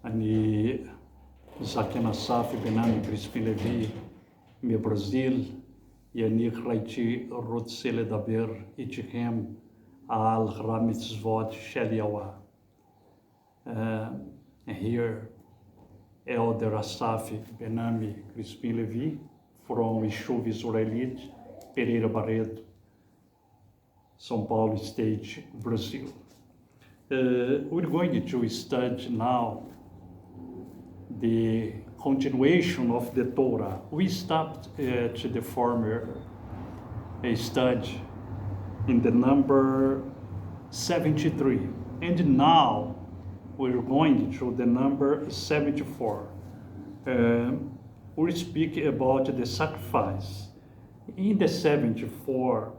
Ani zaken Assaf Benami, Crispin, Levi, me Brasil, e ani raiti rot sele daber itchem al ramitzvot shel Yawa. Here, Elder Assaf Benami, Crispin, Levi, from Ishuv Israelite, Pereira Barreto, São Paulo State, Brazil. We're going to study now the continuation of the Torah. We stopped at the former study in the number 73, and now we're going to the number 74. We speak about the sacrifice. In the 74,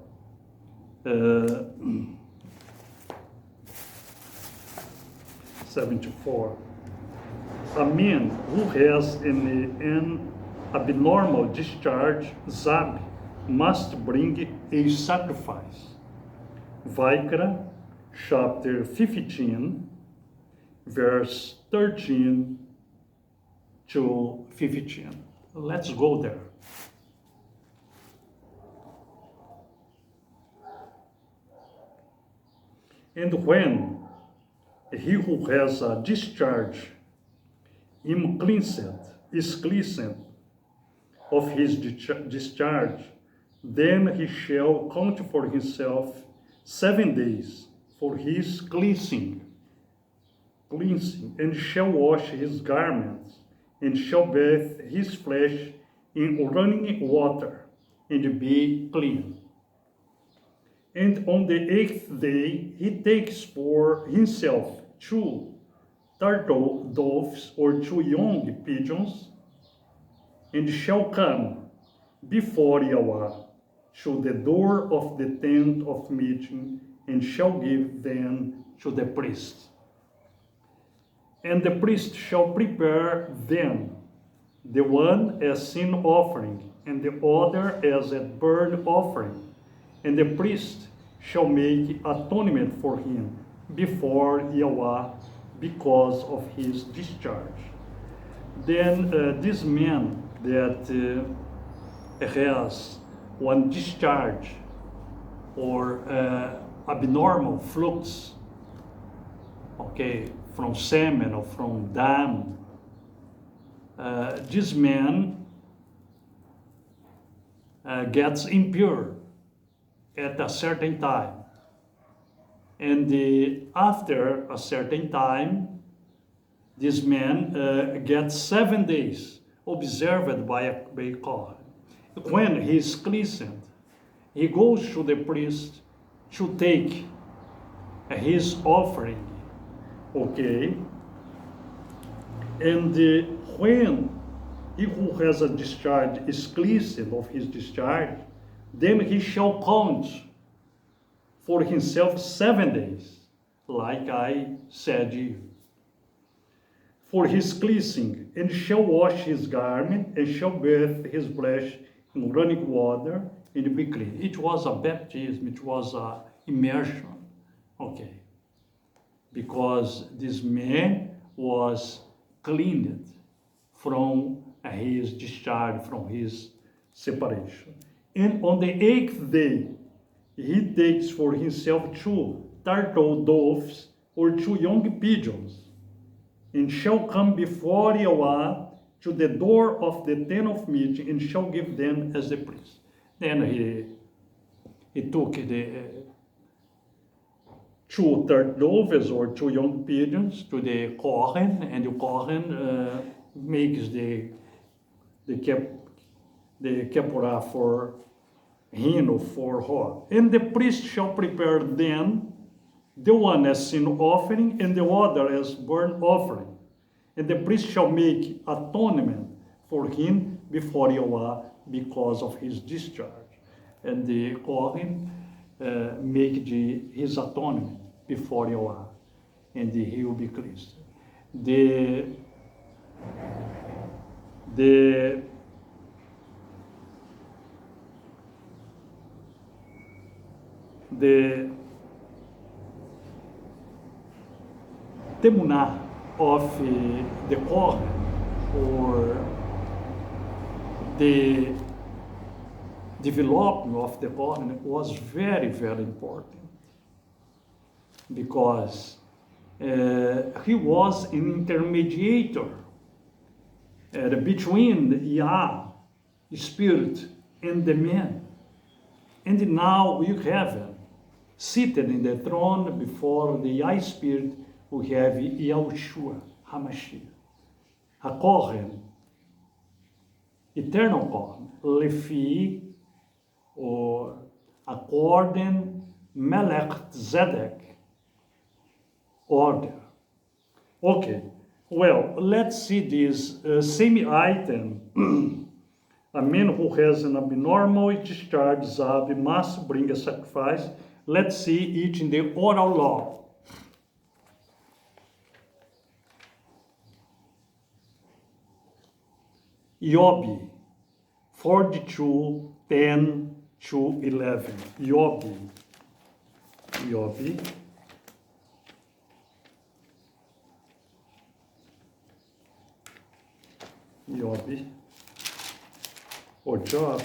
a man who has an abnormal discharge, zabah, must bring a sacrifice. Vaikra, chapter 15, verse 13 to 15. Let's go there. And when he who has a discharge is cleansed of his discharge, then he shall count for himself 7 days for his cleansing, and shall wash his garments, and shall bathe his flesh in running water, and be clean. And on the 8th day he takes for himself 2 turtle doves or 2 young pigeons, and shall come before Yahweh to the door of the tent of meeting, and shall give them to the priest. And the priest shall prepare them, the one as sin offering, and the other as a burnt offering. And the priest shall make atonement for him before Yahweh because of his discharge. Then this man that has one discharge or abnormal flux, from semen or from dam, this man gets impure at a certain time, and after a certain time, this man gets 7 days observed by a Kohen. When he is cleansed, he goes to the priest to take his offering, and when he who has a discharge is cleansed of his discharge, then he shall count for himself 7 days, like I said to you, for his cleansing, and shall wash his garment, and shall bathe his flesh in running water, and be clean. It was a baptism, it was a immersion, because this man was cleaned from his discharge, from his separation. And on the 8th day, he takes for himself 2 turtle doves or 2 young pigeons, and shall come before Yahweh to the door of the tent of meeting, and shall give them as the priest. Then he took the 2 turtle doves or 2 young pigeons to the Kohen, and the Kohen makes the Keporah for him or for her. And the priest shall prepare them, the one as sin offering, and the other as burnt offering. And the priest shall make atonement for him before Yahweh because of his discharge. And the Kohen make his atonement before Yahweh, and he will be cleansed. The temuná, of the Kohen, or the development of the Kohen, was very, very important, because he was an intermediator between Yah, the Spirit, and the man. And now you have him seated in the throne before the Yah Spirit. We have Yahushua HaMashiach, HaKohen, eternal Kohen, Levi, or according Melech Zedek order. Okay, well, let's see this same item. A man who has an abnormal discharge zabah must bring a sacrifice. Let's see it in the oral law. Yobi 42, 10 to 11. Yobi 42, or Job.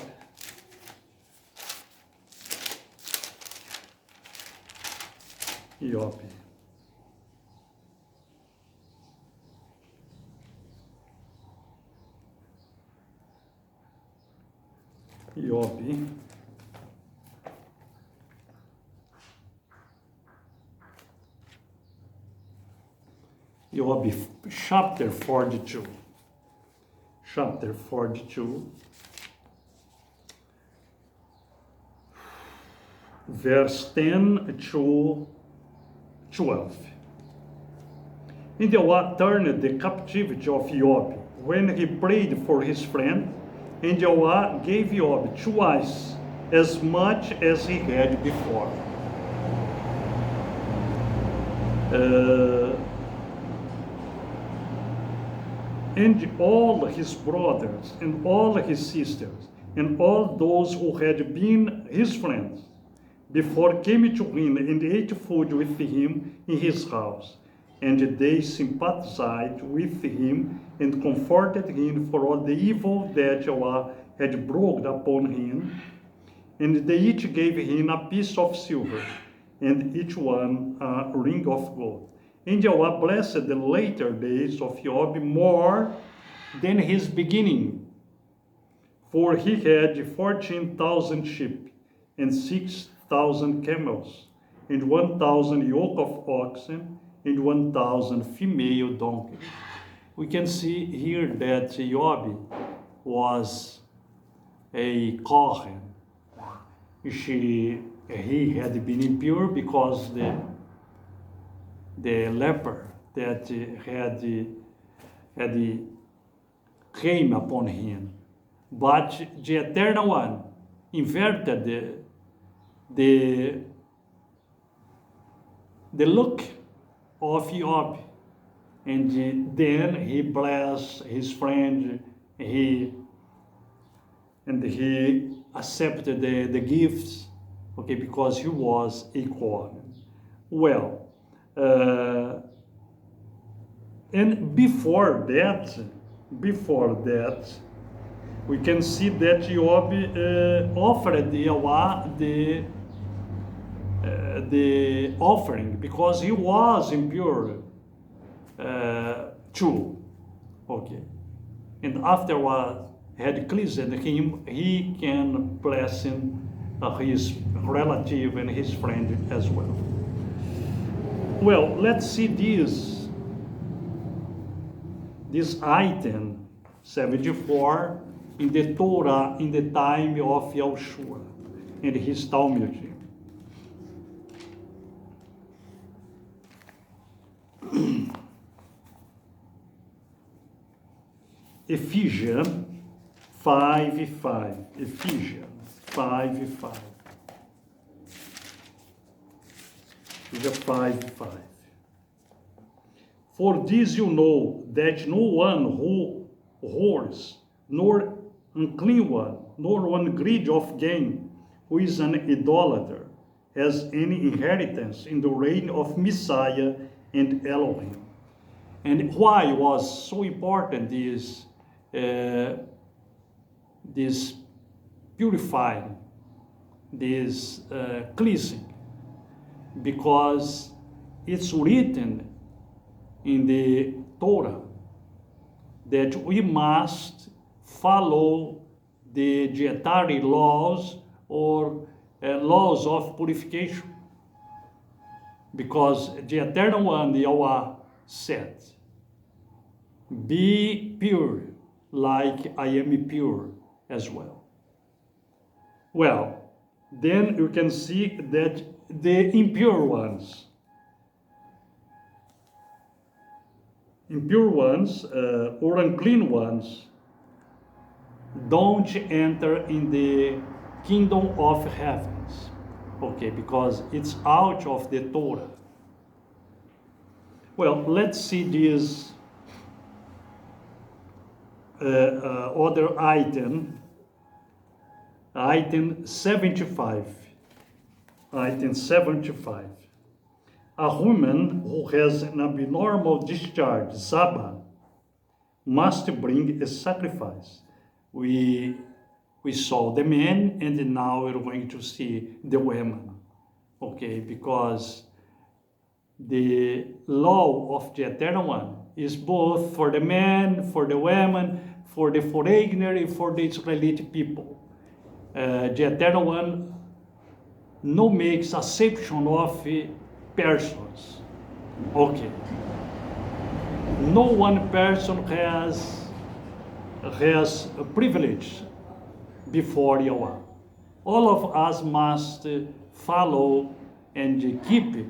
Yobi. Yobi, chapter 42. Chapter 42. Verse 10 to 12. And Yahweh turned the captivity of Job when he prayed for his friend, and Yahweh gave Job twice as much as he had before. And all his brothers and all his sisters and all those who had been his friends before came to him and ate food with him in his house. And they sympathized with him and comforted him for all the evil that Yahweh had brought upon him. And they each gave him a piece of silver, and each one a ring of gold. And Yahweh blessed the later days of Job more than his beginning, for he had 14,000 sheep, and 6,000 camels, and 1,000 yoke of oxen, and 1,000 female donkeys. We can see here that Job was a Kohen. He had been impure because the leper that had came upon him. But the Eternal One inverted the look of Job, and then he blessed his friend. He accepted the gifts, okay, because he was a Kohen. Well, and before that, we can see that Job offered Yahweh the offering, because he was impure too. Okay, and afterward had cleansed him, he can bless him, his relative and his friend as well. Well, let's see this item 74 in the Torah in the time of Yahushua and his Talmud. Ephesians 5:5. Ephesians 5:5. Ephesians 5:5. For this you know, that no one who whores, nor unclean one, nor one greedy of gain, who is an idolater, has any inheritance in the reign of Messiah and Elohim. And why was so important this purifying, this cleansing? Because it's written in the Torah that we must follow the dietary laws or laws of purification. Because the Eternal One, Yahweh, said, be pure like I am pure as well. Well, then you can see that the impure ones or unclean ones don't enter in the kingdom of heavens. Okay, because it's out of the Torah. Well, let's see this other item 75. Item 75. A woman who has an abnormal discharge, zabah, must bring a sacrifice. We saw the man, and now we're going to see the women. Okay, because the law of the Eternal One is both for the man, for the woman, for the foreigner, and for the Israelite people. The Eternal One no makes exception of persons. Okay. No one person has a privilege before Yahweh. All of us must follow and keep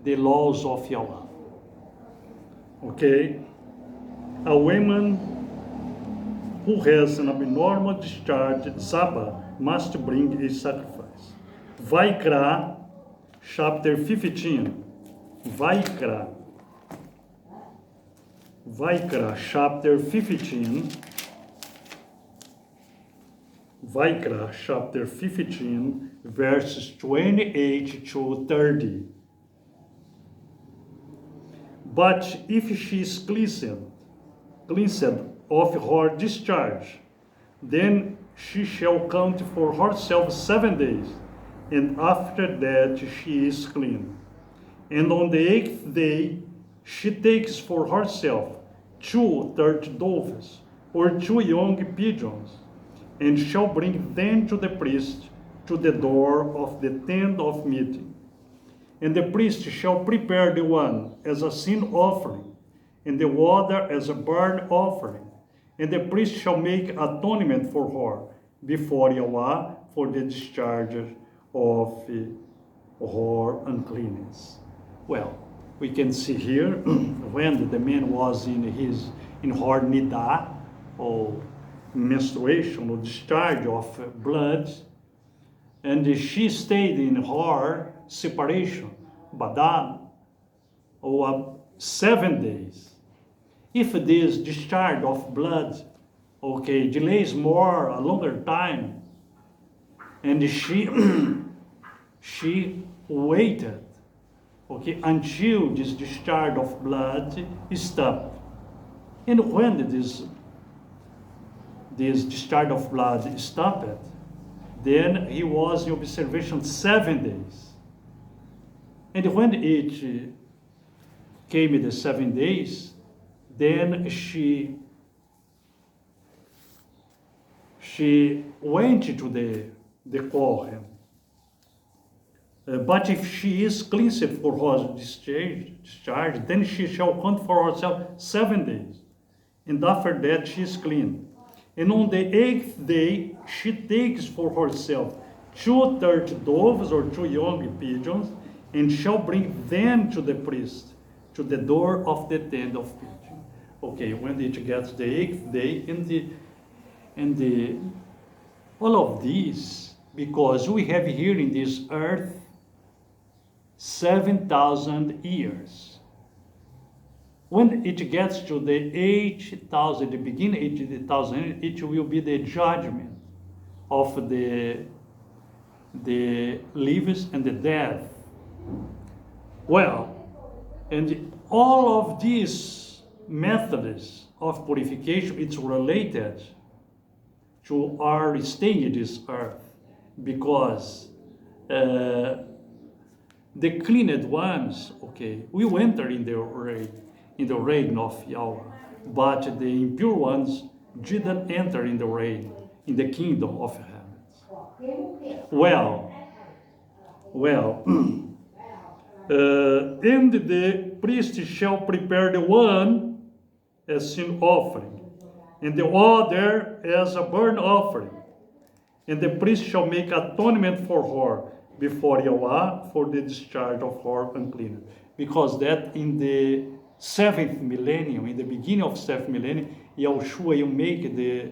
the laws of Yahweh. Okay? A woman who has an abnormal discharge, zabah, must bring a sacrifice. Vaikra, chapter 15. Vaikra, chapter 15. Vaikra, chapter 15, verses 28 to 30. But if she is cleansed of her discharge, then she shall count for herself 7 days, and after that she is clean. And on the 8th day she takes for herself 2 turtle-doves or 2 young pigeons, and shall bring them to the priest to the door of the tent of meeting. And the priest shall prepare the one as a sin offering, and the other as a burnt offering. And the priest shall make atonement for her before Yahweh for the discharge of her uncleanness. Well, we can see here when the man was in her nidah, or menstruation or discharge of blood, and she stayed in her separation, badan, or 7 days. If this discharge of blood, okay, delays more, a longer time, and she waited, okay, until this discharge of blood stopped. And when this discharge of blood stopped, then he was in observation 7 days. And when it came the 7 days, then she went to the Kohen. But if she is cleansed for her discharge, then she shall count for herself 7 days, and after that she is clean. And on the 8th day she takes for herself 2 turtle-doves or 2 young pigeons, and shall bring them to the priest to the door of the tent of meeting. Okay, when it gets the 8th day, and all of these, because we have here in this earth 7,000 years. When it gets to the 8,000, the beginning 8,000, it will be the judgment of the living and the dead. Well, and all of these methods of purification, it's related to our staying in this earth, because the cleaned ones, okay, will enter in the reign of Yahweh, but the impure ones didn't enter in in the kingdom of heavens. Well, and the priest shall prepare the one as sin offering, and the other as a burnt offering. And the priest shall make atonement for her before Yahweh for the discharge of her uncleanness. Because that in the 7th millennium, in the beginning of 7th millennium, Yahushua will make the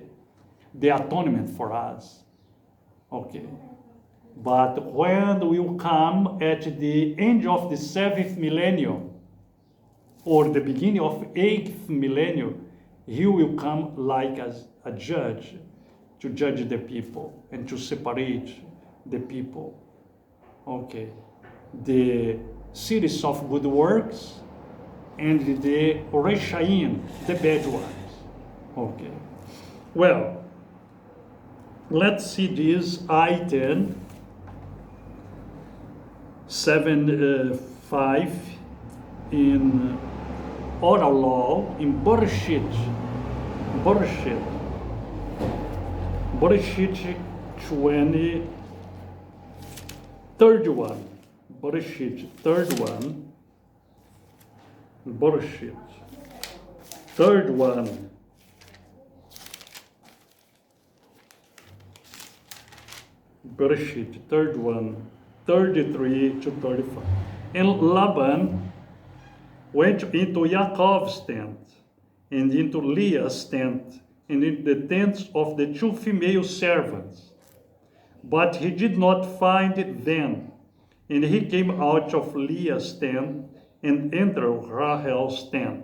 atonement for us. Okay. But when will come at the end of the 7th millennium, or the beginning of 8th millennium, he will come like as a judge to judge the people and to separate the people. Okay. The series of good works and the Reshaim, the bad ones. Okay. Well, let's see this item 7:5 in oral law in Bereshit 20, 31. Bereshit 31. Bereshit 31. Bereshit 31, 33 to 35. And Laban went into Yaakov's tent, and into Leah's tent, and in the tents of the 2 female servants. But he did not find them. And he came out of Leah's tent and entered Rachel's tent.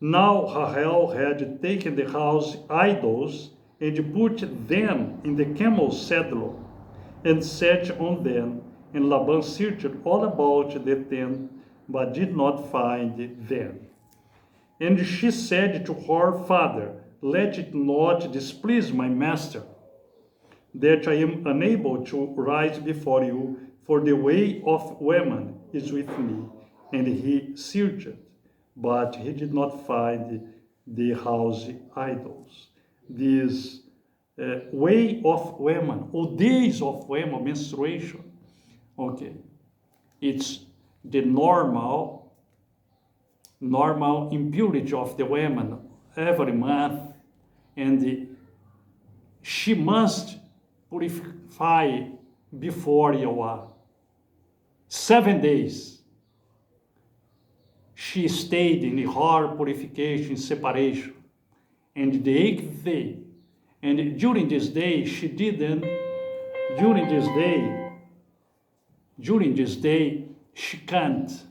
Now Rachel had taken the house idols and put them in the camel's saddle and sat on them. And Laban searched all about the tent, but did not find them. And she said to her father, "Let it not displease my master, that I am unable to rise before you, for the way of women is with me." And he searched, but he did not find the house idols. This way of women, or days of women, menstruation, okay, it's the normal impurity of the women every month, and she must purify before Yahweh. 7 days she stayed in her purification, separation, and the 8th day, and during this day she didn't, during this day she can't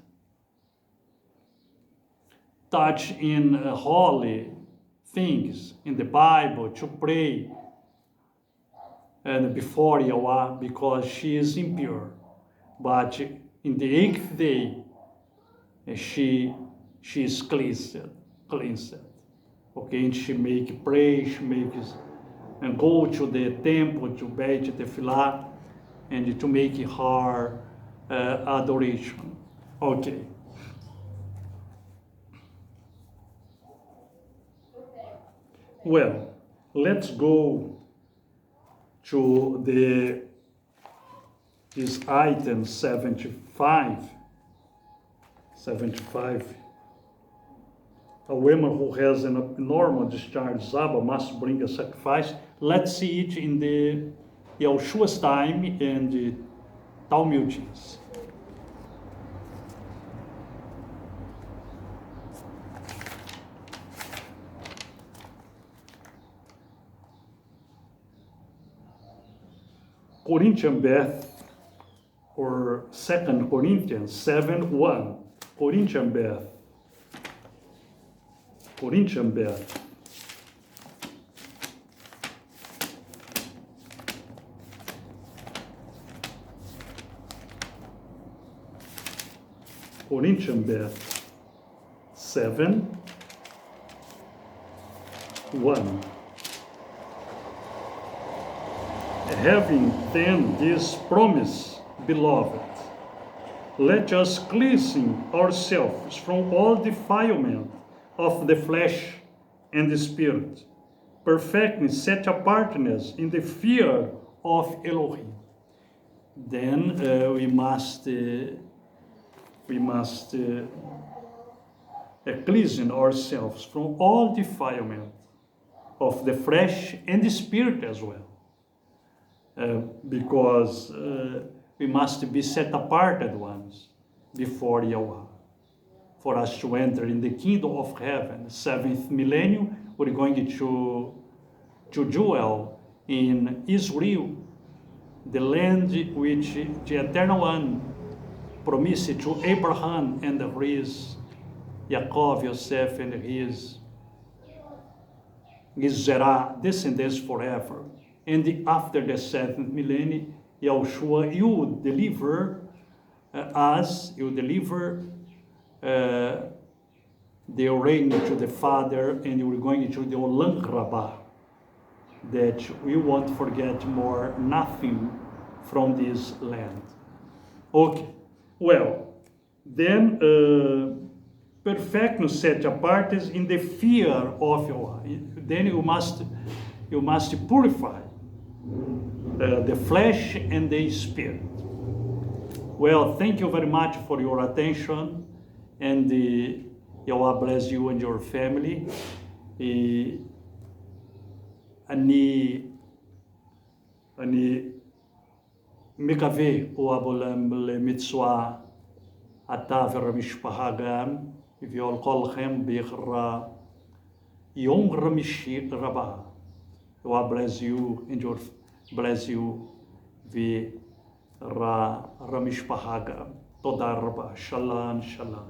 touch in holy things in the Bible to pray and before Yahweh, because she is impure. But in the 8th day she is cleansed. Okay, and she make pray, she makes and go to the temple to Beit Tefillah and to make her adoration. Okay. Well, let's go to this item 75. A woman who has an abnormal discharge, zabah, must bring a sacrifice. Let's see it in the Yahushua's time and the Talmudians. Corinthian Beth, or 2 Corinthians 7:1. Corinthian Beth. Corinthian Beth. Corinthian Beth 7:1. Having then this promise, beloved, let us cleanse ourselves from all defilement of the flesh and the spirit, perfecting set apartness in the fear of Elohim. Then we must cleanse ourselves from all defilement of the flesh and the spirit as well. Because we must be set apart at once before Yahweh. For us to enter in the kingdom of heaven, 7th millennium, we're going to dwell in Israel, the land which the Eternal One promised to Abraham and his Yaakov, Yosef, and his Zerah, descendants forever. And after the 7th millennium, Yahushua, you deliver us, you deliver the reign to the Father, and you are going to the Olam Rabbah, that we won't forget more nothing from this land. Okay, well, then perfectness set apart is in the fear of Yahweh. Then you must purify the flesh and the spirit. Well, thank you very much for your attention, and Yahweh bless you and your family. אני מקווה, ובעולם למצווה אתה ולמשפחה גם, ויול כולכם בחרה יום רמישי רבה. God bless you and your bless you ורמשפחה גם. תודה רבה. שלום, שלום.